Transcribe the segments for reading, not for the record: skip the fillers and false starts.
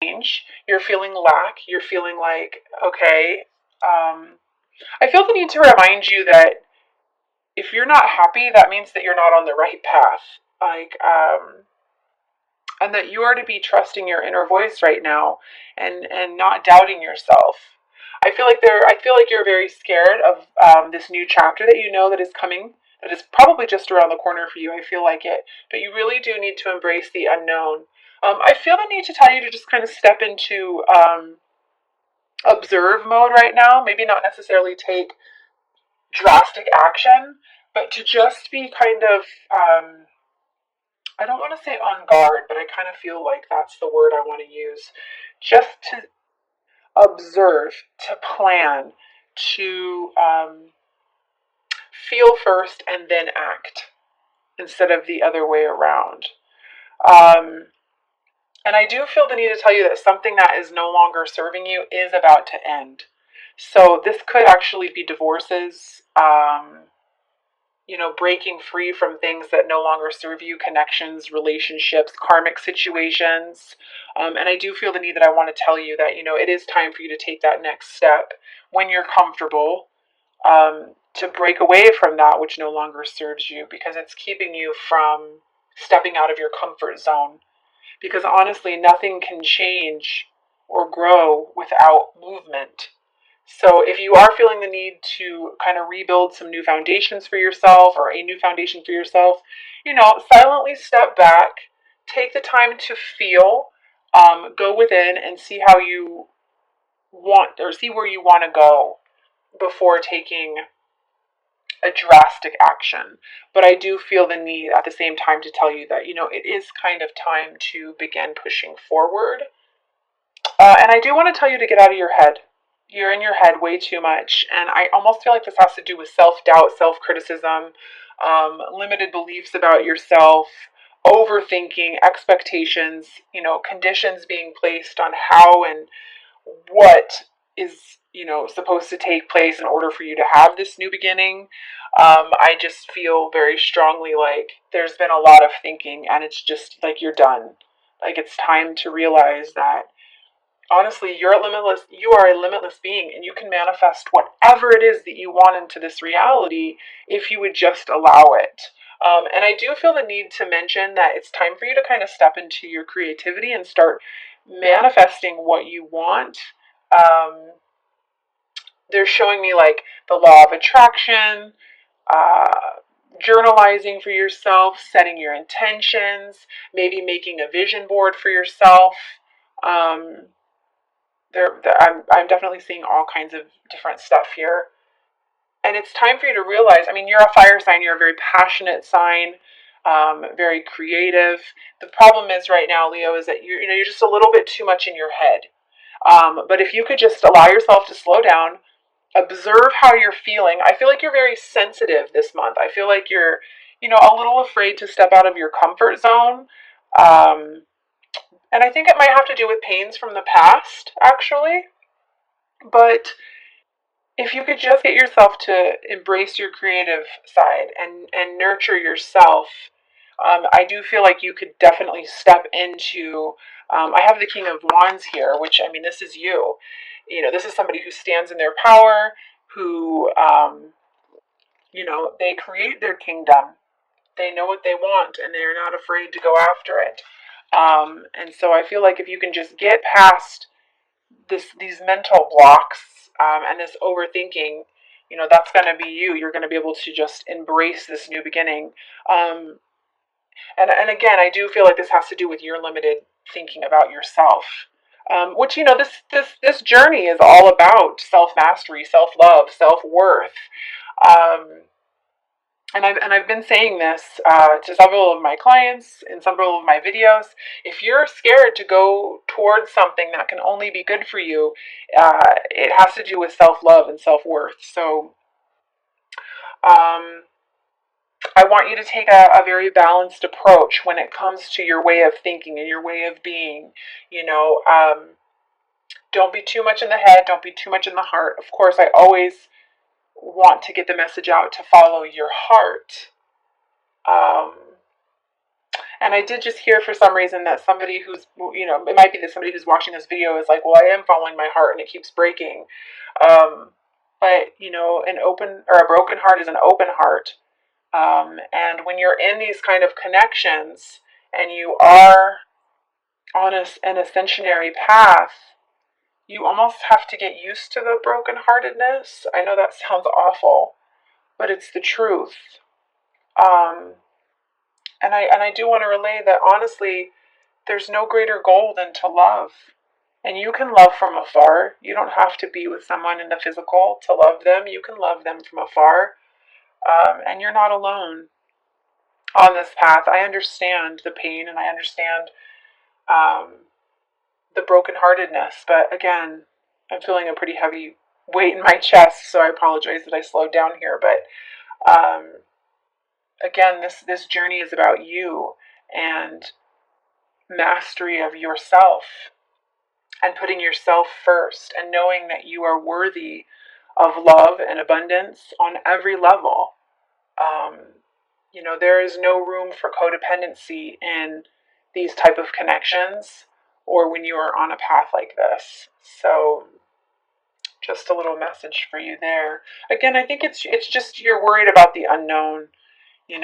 change. You're feeling lack. You're feeling like, okay, I feel the need to remind you that if you're not happy, that means that you're not on the right path. And that you are to be trusting your inner voice right now, and not doubting yourself. I feel like you're very scared of this new chapter that you know that is coming. That is probably just around the corner for you. I feel like it, but you really do need to embrace the unknown. I feel the need to tell you to just kind of step into observe mode right now. Maybe not necessarily take drastic action, but to just be kind of I don't want to say on guard, but I kind of feel like that's the word I want to use. Just to observe, to plan, to feel first and then act instead of the other way around. And I do feel the need to tell you that something that is no longer serving you is about to end. So this could actually be divorces, breaking free from things that no longer serve you, connections, relationships, karmic situations. And I do feel the need that I want to tell you that, it is time for you to take that next step when you're comfortable, to break away from that which no longer serves you, because it's keeping you from stepping out of your comfort zone. Because honestly, nothing can change or grow without movement. So if you are feeling the need to kind of rebuild some new foundations for yourself, or a new foundation for yourself, silently step back, take the time to feel, go within and see how you want, or see where you want to go before taking a drastic action. But I do feel the need at the same time to tell you that, it is kind of time to begin pushing forward. And I do want to tell you to get out of your head. You're in your head way too much. And I almost feel like this has to do with self-doubt, self-criticism, limited beliefs about yourself, overthinking, expectations, conditions being placed on how and what is, supposed to take place in order for you to have this new beginning. I just feel very strongly like there's been a lot of thinking, and it's just like you're done. Like it's time to realize that honestly, you are a limitless being, and you can manifest whatever it is that you want into this reality if you would just allow it. And I do feel the need to mention that it's time for you to kind of step into your creativity and start manifesting what you want. They're showing me like the law of attraction, uh, journalizing for yourself, setting your intentions, maybe making a vision board for yourself. Um, I'm definitely seeing all kinds of different stuff here. And it's time for you to realize, you're a fire sign, you're a very passionate sign, very creative. The problem is right now, Leo, is that you're just a little bit too much in your head. But if you could just allow yourself to slow down, observe how you're feeling. I feel like you're very sensitive this month. I feel like you're, a little afraid to step out of your comfort zone. And I think it might have to do with pains from the past, actually. But if you could just get yourself to embrace your creative side and nurture yourself, I do feel like you could definitely step into. I have the King of Wands here, which, this is you. This is somebody who stands in their power, who, they create their kingdom. They know what they want, and they're not afraid to go after it. And so I feel like if you can just get past these mental blocks, and this overthinking, that's going to be you. You're going to be able to just embrace this new beginning. And again, I do feel like this has to do with your limited thinking about yourself. Which, this journey is all about self mastery, self love, self worth. And I've been saying this to several of my clients in several of my videos. If you're scared to go towards something that can only be good for you, it has to do with self-love and self-worth. So I want you to take a very balanced approach when it comes to your way of thinking and your way of being. Don't be too much in the head. Don't be too much in the heart. Of course, I always want to get the message out to follow your heart. And I did just hear for some reason that somebody who's, it might be that somebody who's watching this video is like, well, I am following my heart and it keeps breaking. But, an open or a broken heart is an open heart. And when you're in these kind of connections and you are on an ascensionary path, you almost have to get used to the brokenheartedness. I know that sounds awful, but it's the truth. And I do want to relay that honestly, there's no greater goal than to love. And you can love from afar. You don't have to be with someone in the physical to love them. You can love them from afar. And you're not alone on this path. I understand the pain and I understand the brokenheartedness. But again, I'm feeling a pretty heavy weight in my chest, so I apologize that I slowed down here. But again, this journey is about you and mastery of yourself and putting yourself first and knowing that you are worthy of love and abundance on every level. There is no room for codependency in these type of connections or when you are on a path like this. So just a little message for you there. Again, I think it's just you're worried about the unknown. You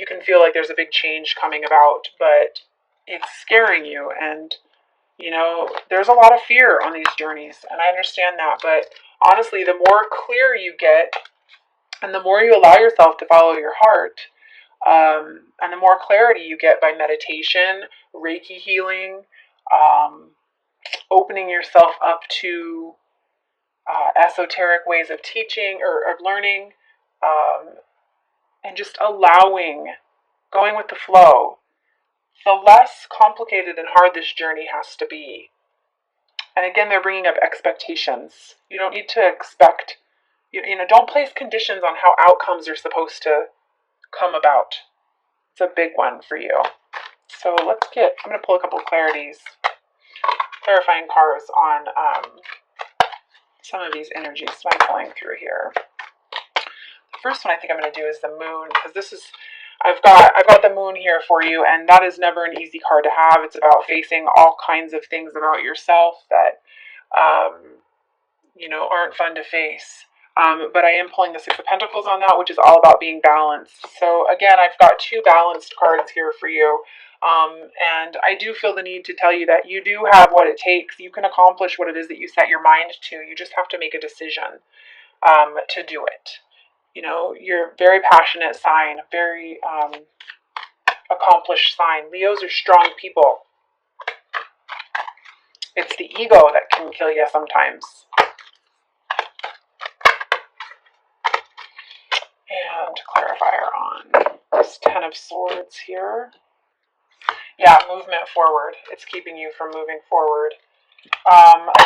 can feel like there's a big change coming about, but it's scaring you. And, there's a lot of fear on these journeys. And I understand that. But honestly, the more clear you get and the more you allow yourself to follow your heart, and the more clarity you get by meditation, Reiki healing, opening yourself up to esoteric ways of teaching or of learning, and just allowing, going with the flow, the less complicated and hard this journey has to be. And again, they're bringing up expectations. You don't need to expect, don't place conditions on how outcomes are supposed to come about. It's a big one for you. So I'm going to pull a couple of clarifying cards on some of these energies that I'm pulling through here. The first one I think I'm going to do is the moon, because I've got the moon here for you, and that is never an easy card to have. It's about facing all kinds of things about yourself that, aren't fun to face. But I am pulling the Six of Pentacles on that, which is all about being balanced. So again, I've got two balanced cards here for you. And I do feel the need to tell you that you do have what it takes. You can accomplish what it is that you set your mind to. You just have to make a decision to do it. You're a very passionate sign, very accomplished sign. Leos are strong people. It's the ego that can kill you sometimes. And clarifier on this Ten of Swords here. Yeah, movement forward. It's keeping you from moving forward.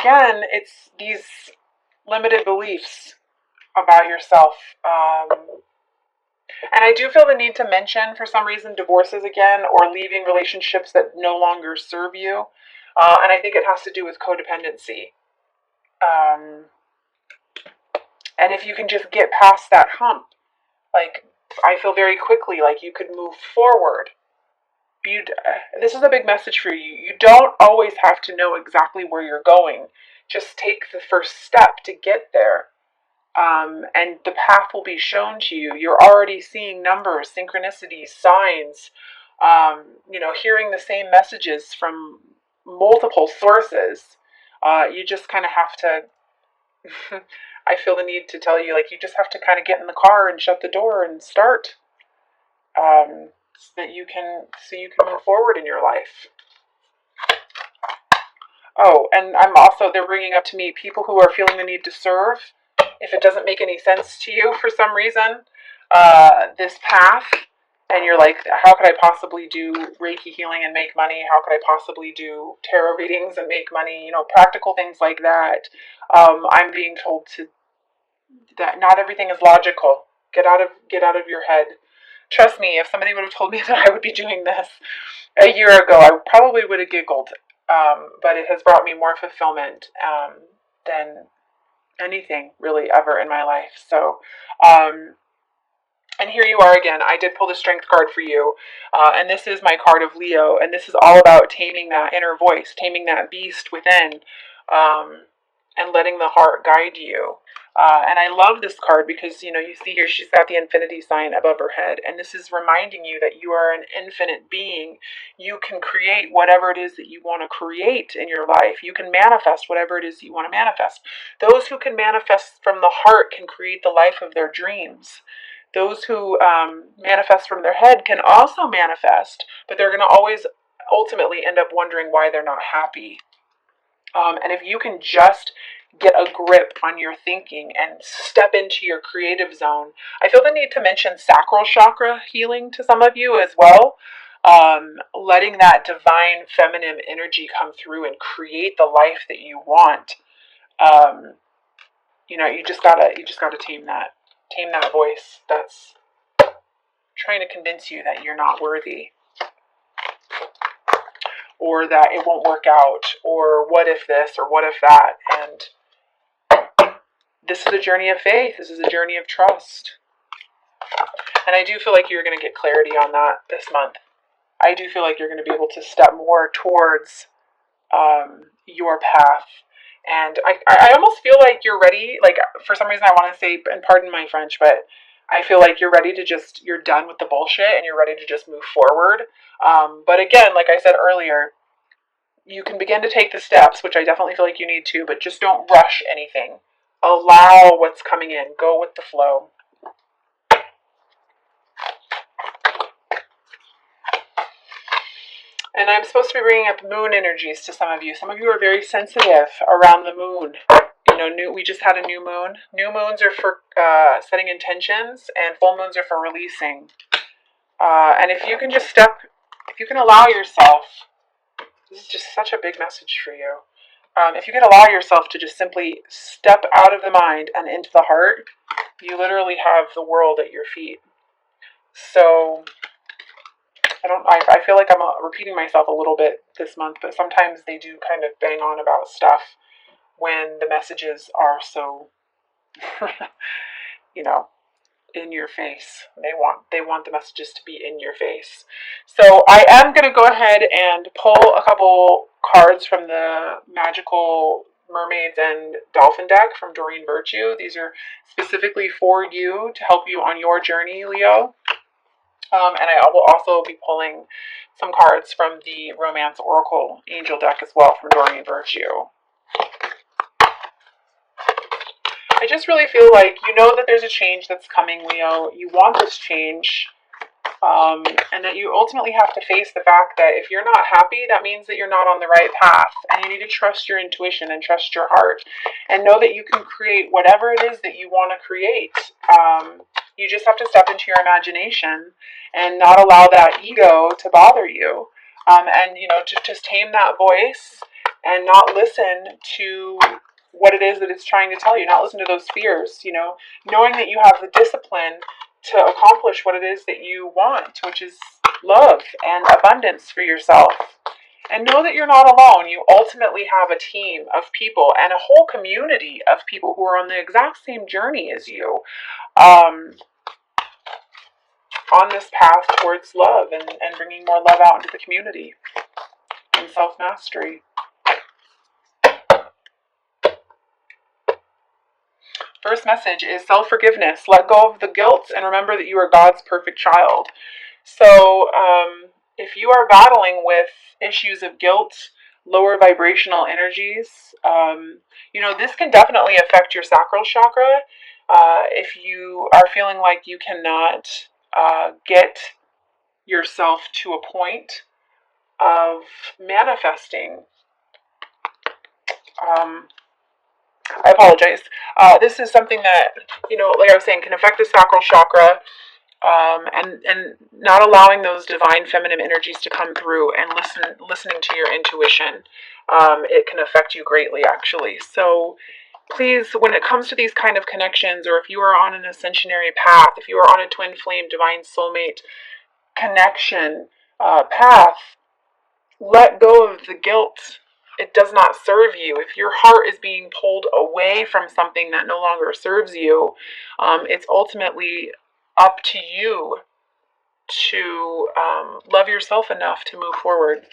Again, it's these limited beliefs about yourself. And I do feel the need to mention, for some reason, divorces again or leaving relationships that no longer serve you. And I think it has to do with codependency. And if you can just get past that hump, like I feel very quickly like you could move forward. This is a big message for you. You don't always have to know exactly where you're going. Just take the first step to get there. And the path will be shown to you. You're already seeing numbers, synchronicities, signs, hearing the same messages from multiple sources. You just kind of have to, I feel the need to tell you, like, you just have to kind of get in the car and shut the door and start, so you can move forward in your life. Oh, and they're bringing up to me people who are feeling the need to serve. If it doesn't make any sense to you for some reason, this path, and you're like, how could I possibly do Reiki healing and make money? How could I possibly do tarot readings and make money? Practical things like that. I'm being told that not everything is logical. Get out of your head. Trust me, if somebody would have told me that I would be doing this a year ago, I probably would have giggled. But it has brought me more fulfillment than anything really ever in my life. So And here you are again. I did pull the Strength card for you. And this is my card of Leo. And this is all about taming that inner voice, taming that beast within, and letting the heart guide you. And I love this card because, you see here she's got the infinity sign above her head. And this is reminding you that you are an infinite being. You can create whatever it is that you want to create in your life. You can manifest whatever it is you want to manifest. Those who can manifest from the heart can create the life of their dreams. Those who manifest from their head can also manifest, but they're going to always ultimately end up wondering why they're not happy. And if you can just get a grip on your thinking and step into your creative zone, I feel the need to mention sacral chakra healing to some of you as well. Letting that divine feminine energy come through and create the life that you want. You just gotta tame that voice that's trying to convince you that you're not worthy, or that it won't work out, or what if this, or what if that. And this is a journey of faith. This is a journey of trust. And I do feel like you're going to get clarity on that this month. I do feel like you're going to be able to step more towards your path. And I almost feel like you're ready. Like, for some reason I want to say, and pardon my French, but I feel like you're ready to you're done with the bullshit and you're ready to just move forward. But again, like I said earlier, you can begin to take the steps, which I definitely feel like you need to, but just don't rush anything. Allow what's coming in. Go with the flow. And I'm supposed to be bringing up moon energies to some of you. Some of you are very sensitive around the moon. We just had a new moon. New moons are for setting intentions, and full moons are for releasing. And if you can allow yourself, this is just such a big message for you. If you can allow yourself to just simply step out of the mind and into the heart, you literally have the world at your feet. So I feel like I'm repeating myself a little bit this month, but sometimes they do kind of bang on about stuff when the messages are so, in your face. They want the messages to be in your face. So I am going to go ahead and pull a couple cards from the Magical Mermaids and Dolphin deck from Doreen Virtue. These are specifically for you to help you on your journey, Leo. And I will also be pulling some cards from the Romance Oracle Angel deck as well from Doreen Virtue. I just really feel like you know that there's a change that's coming, Leo. You want this change. And that you ultimately have to face the fact that if you're not happy, that means that you're not on the right path. And you need to trust your intuition and trust your heart. And know that you can create whatever it is that you want to create. You just have to step into your imagination and not allow that ego to bother you. And to just tame that voice and not listen to what it is that it's trying to tell you. Not listen to those fears, knowing that you have the discipline to accomplish what it is that you want, which is love and abundance for yourself. And know that you're not alone. You ultimately have a team of people and a whole community of people who are on the exact same journey as you, on this path towards love and bringing more love out into the community and self-mastery. First message is self-forgiveness. Let go of the guilt and remember that you are God's perfect child. So if you are battling with issues of guilt, lower vibrational energies, this can definitely affect your sacral chakra. If you are feeling like you cannot get yourself to a point of manifesting, I apologize. This is something that, like I was saying, can affect the sacral chakra, and not allowing those divine feminine energies to come through and listening to your intuition. It can affect you greatly, actually. So please, when it comes to these kind of connections, or if you are on an ascensionary path, if you are on a twin flame, divine soulmate connection path, let go of the guilt. It does not serve you. If your heart is being pulled away from something that no longer serves you, it's ultimately up to you to love yourself enough to move forward.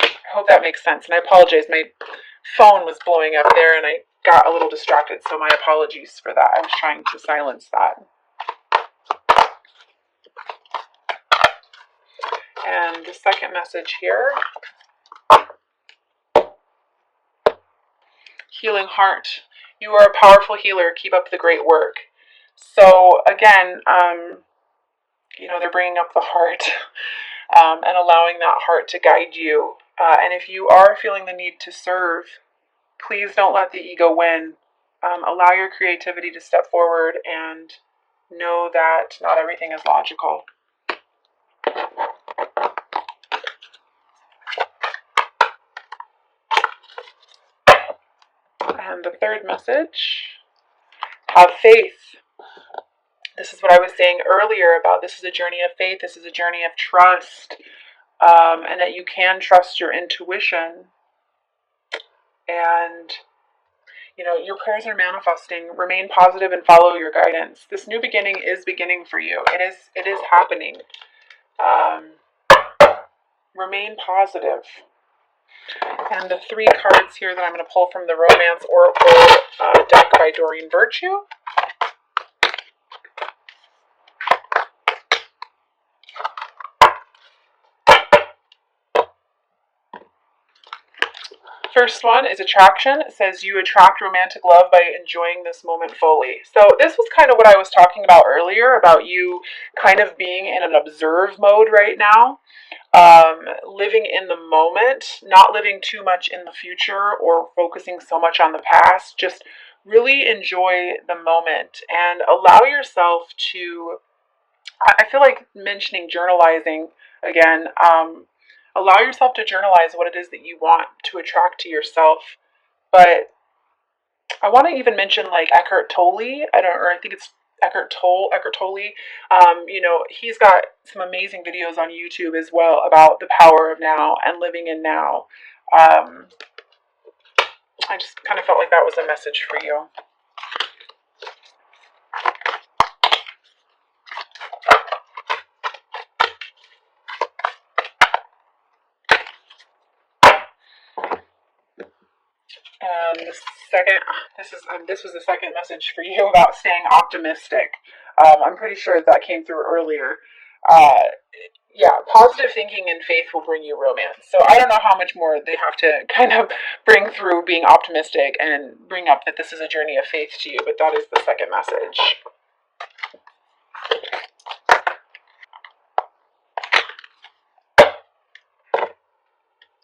I hope that makes sense. And I apologize, my phone was blowing up there and I got a little distracted, so my apologies for that. I was trying to silence that. And the second message here, healing heart. You are a powerful healer. Keep up the great work. So again, they're bringing up the heart and allowing that heart to guide you. And if you are feeling the need to serve, please don't let the ego win. Allow your creativity to step forward and know that not everything is logical. And the third message, have faith. This is what I was saying earlier about this is a journey of faith. This is a journey of trust, and that you can trust your intuition. And your prayers are manifesting. Remain positive and follow your guidance. This new beginning is beginning for you. It is happening. Remain positive. And the 3 cards here that I'm going to pull from the Romance Oracle deck by Doreen Virtue. First one is attraction. It says you attract romantic love by enjoying this moment fully. So this was kind of what I was talking about earlier, about you kind of being in an observe mode right now. Living in the moment, not living too much in the future or focusing so much on the past. Just really enjoy the moment and allow yourself to, I feel like mentioning journalizing again, allow yourself to journalize what it is that you want to attract to yourself. But I want to even mention like Eckhart Tolle. I think it's Eckhart Tolle. He's got some amazing videos on YouTube as well about the power of now and living in now. I just kind of felt like that was a message for you. This was the second message for you about staying optimistic. I'm pretty sure that came through earlier. Positive thinking and faith will bring you romance. So I don't know how much more they have to kind of bring through being optimistic and bring up that this is a journey of faith to you, but that is the second message.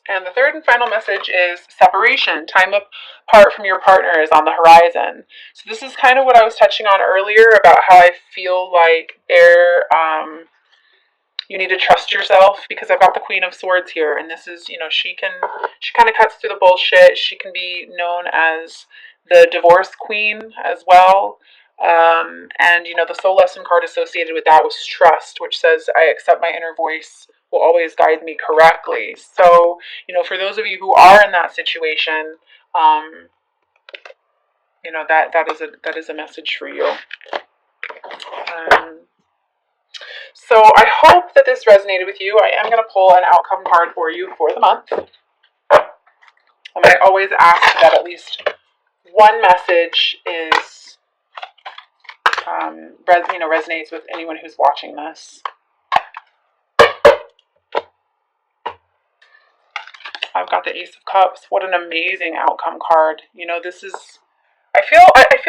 And the third and final message is separation. Time apart from your partner is on the horizon. So this is kind of what I was touching on earlier about how I feel like you need to trust yourself, because I've got the Queen of Swords here, and this is, she kind of cuts through the bullshit. She can be known as the divorce queen as well. And the soul lesson card associated with that was trust, which says, I accept my inner voice will always guide me correctly. So, for those of you who are in that situation, that is a message for you. So I hope that this resonated with you. I am going to pull an outcome card for you for the month. And I always ask that at least one message is, resonates with anyone who's watching this. I've got the Ace of Cups. What an amazing outcome card. This is, I feel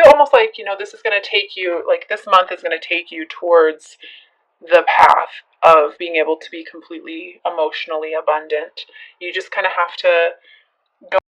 almost like, this is going to take you, like this month is going to take you towards the path of being able to be completely emotionally abundant. You just kind of have to go